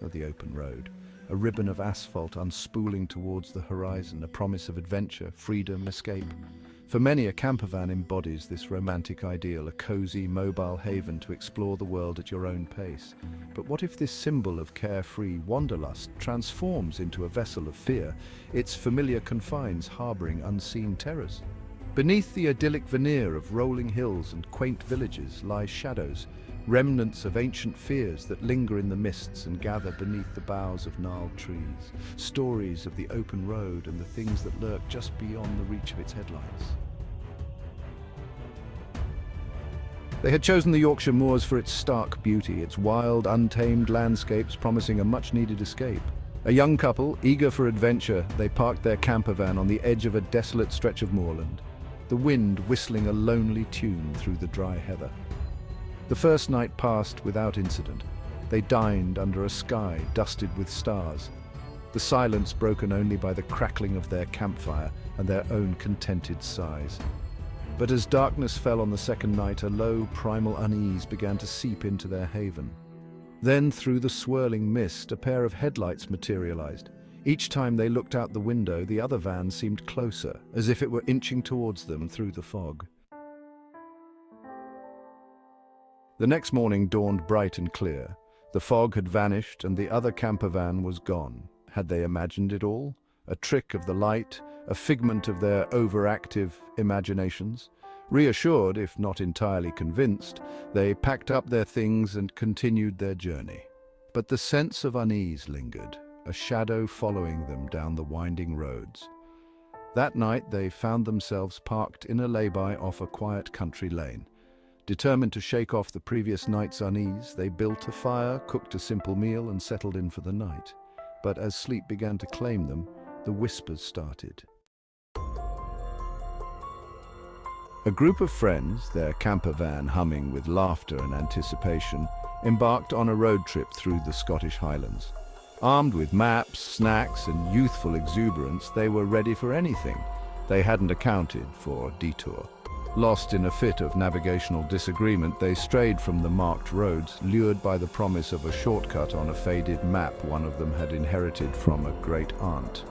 of the open road, a ribbon of asphalt unspooling towards the horizon, a promise of adventure, freedom, escape. For many, a campervan embodies this romantic ideal, a cozy, mobile haven to explore the world at your own pace. But what if this symbol of carefree wanderlust transforms into a vessel of fear, its familiar confines harboring unseen terrors? Beneath the idyllic veneer of rolling hills and quaint villages lie shadows, remnants of ancient fears that linger in the mists and gather beneath the boughs of gnarled trees, stories of the open road and the things that lurk just beyond the reach of its headlights. They had chosen the Yorkshire moors for its stark beauty, its wild, untamed landscapes promising a much-needed escape. A young couple, eager for adventure, they parked their campervan on the edge of a desolate stretch of moorland, the wind whistling a lonely tune through the dry heather. The first night passed without incident. They dined under a sky dusted with stars, the silence broken only by the crackling of their campfire and their own contented sighs. But as darkness fell on the second night, a low, primal unease began to seep into their haven. Then, through the swirling mist, a pair of headlights materialized. Each time they looked out the window, the other van seemed closer, as if it were inching towards them through the fog. The next morning dawned bright and clear. The fog had vanished and the other camper van was gone. Had they imagined it all? A trick of the light, a figment of their overactive imaginations? Reassured, if not entirely convinced, they packed up their things and continued their journey. But the sense of unease lingered, a shadow following them down the winding roads. That night they found themselves parked in a lay-by off a quiet country lane. Determined to shake off the previous night's unease, they built a fire, cooked a simple meal, and settled in for the night. But as sleep began to claim them, the whispers started. A group of friends, their camper van humming with laughter and anticipation, embarked on a road trip through the Scottish Highlands. Armed with maps, snacks, and youthful exuberance, they were ready for anything. They hadn't accounted for a detour. Lost in a fit of navigational disagreement, they strayed from the marked roads, lured by the promise of a shortcut on a faded map one of them had inherited from a great aunt.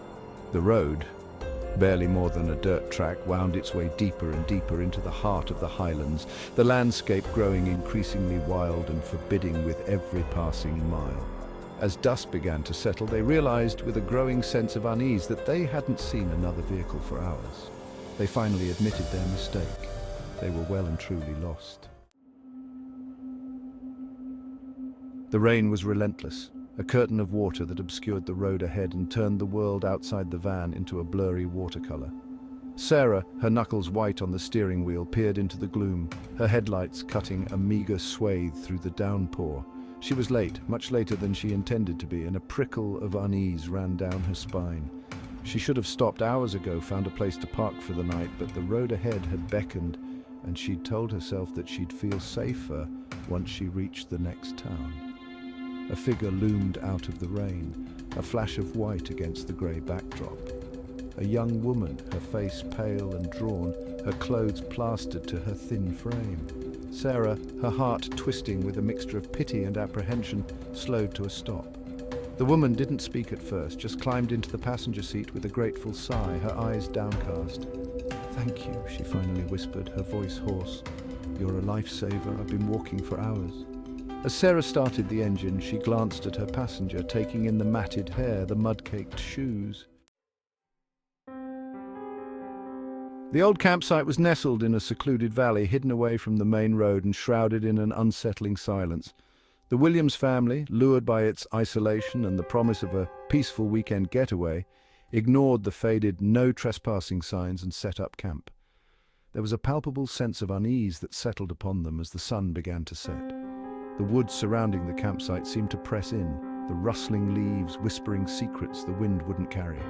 The road, barely more than a dirt track, wound its way deeper and deeper into the heart of the Highlands, the landscape growing increasingly wild and forbidding with every passing mile. As dusk began to settle, they realized with a growing sense of unease that they hadn't seen another vehicle for hours. They finally admitted their mistake. They were well and truly lost. The rain was relentless, a curtain of water that obscured the road ahead and turned the world outside the van into a blurry watercolor. Sarah, her knuckles white on the steering wheel, peered into the gloom, her headlights cutting a meager swathe through the downpour. She was late, much later than she intended to be, and a prickle of unease ran down her spine. She should have stopped hours ago, found a place to park for the night, but the road ahead had beckoned, and she'd told herself that she'd feel safer once she reached the next town. A figure loomed out of the rain, a flash of white against the grey backdrop. A young woman, her face pale and drawn, her clothes plastered to her thin frame. Sarah, her heart twisting with a mixture of pity and apprehension, slowed to a stop. The woman didn't speak at first, just climbed into the passenger seat with a grateful sigh, her eyes downcast. "Thank you," she finally whispered, her voice hoarse. "You're a lifesaver. I've been walking for hours." As Sarah started the engine, she glanced at her passenger, taking in the matted hair, the mud-caked shoes. The old campsite was nestled in a secluded valley, hidden away from the main road and shrouded in an unsettling silence. The Williams family, lured by its isolation and the promise of a peaceful weekend getaway, ignored the faded "no trespassing" signs and set up camp. There was a palpable sense of unease that settled upon them as the sun began to set. The woods surrounding the campsite seemed to press in, the rustling leaves whispering secrets the wind wouldn't carry.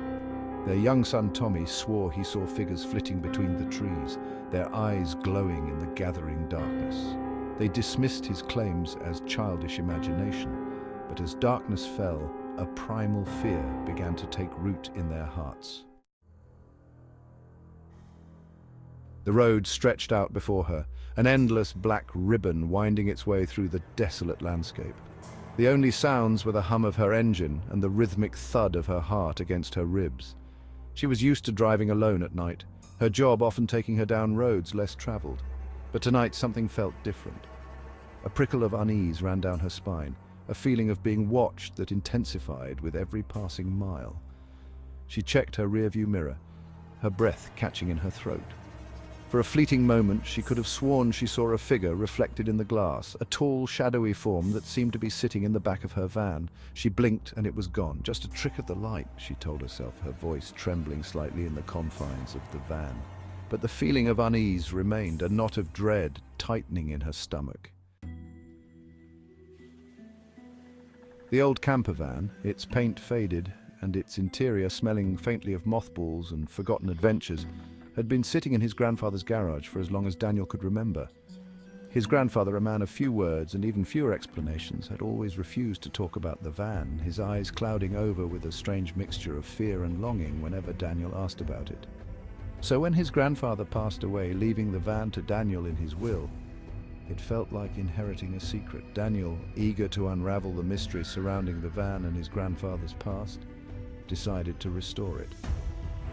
Their young son Tommy swore he saw figures flitting between the trees, their eyes glowing in the gathering darkness. They dismissed his claims as childish imagination, but as darkness fell, a primal fear began to take root in their hearts. The road stretched out before her, an endless black ribbon winding its way through the desolate landscape. The only sounds were the hum of her engine and the rhythmic thud of her heart against her ribs. She was used to driving alone at night, her job often taking her down roads less traveled. But tonight something felt different. A prickle of unease ran down her spine, a feeling of being watched that intensified with every passing mile. She checked her rearview mirror, her breath catching in her throat. For a fleeting moment, she could have sworn she saw a figure reflected in the glass, a tall, shadowy form that seemed to be sitting in the back of her van. She blinked and it was gone. Just a trick of the light, she told herself, her voice trembling slightly in the confines of the van. But the feeling of unease remained, a knot of dread tightening in her stomach. The old camper van, its paint faded and its interior smelling faintly of mothballs and forgotten adventures, had been sitting in his grandfather's garage for as long as Daniel could remember. His grandfather, a man of few words and even fewer explanations, had always refused to talk about the van, his eyes clouding over with a strange mixture of fear and longing whenever Daniel asked about it. So when his grandfather passed away, leaving the van to Daniel in his will, it felt like inheriting a secret. Daniel, eager to unravel the mystery surrounding the van and his grandfather's past, decided to restore it.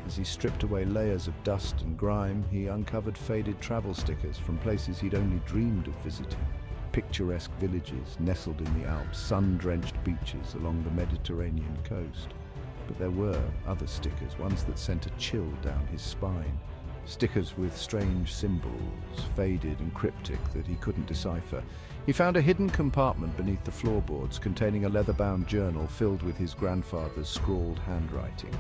As he stripped away layers of dust and grime, he uncovered faded travel stickers from places he'd only dreamed of visiting. Picturesque villages nestled in the Alps, sun-drenched beaches along the Mediterranean coast. But there were other stickers, ones that sent a chill down his spine. Stickers with strange symbols, faded and cryptic, that he couldn't decipher. He found a hidden compartment beneath the floorboards containing a leather-bound journal filled with his grandfather's scrawled handwriting.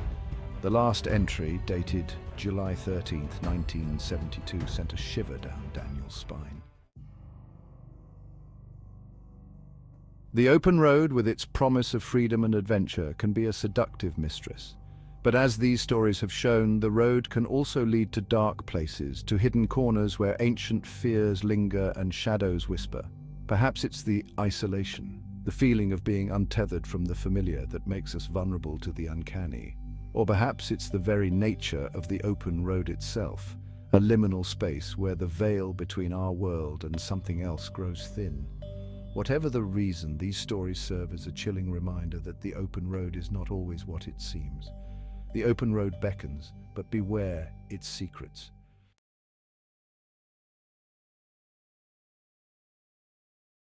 The last entry, dated July 13th, 1972, sent a shiver down Daniel's spine. The open road, with its promise of freedom and adventure, can be a seductive mistress. But as these stories have shown, the road can also lead to dark places, to hidden corners where ancient fears linger and shadows whisper. Perhaps it's the isolation, the feeling of being untethered from the familiar, that makes us vulnerable to the uncanny. Or perhaps it's the very nature of the open road itself, a liminal space where the veil between our world and something else grows thin. Whatever the reason, these stories serve as a chilling reminder that the open road is not always what it seems. The open road beckons, but beware its secrets.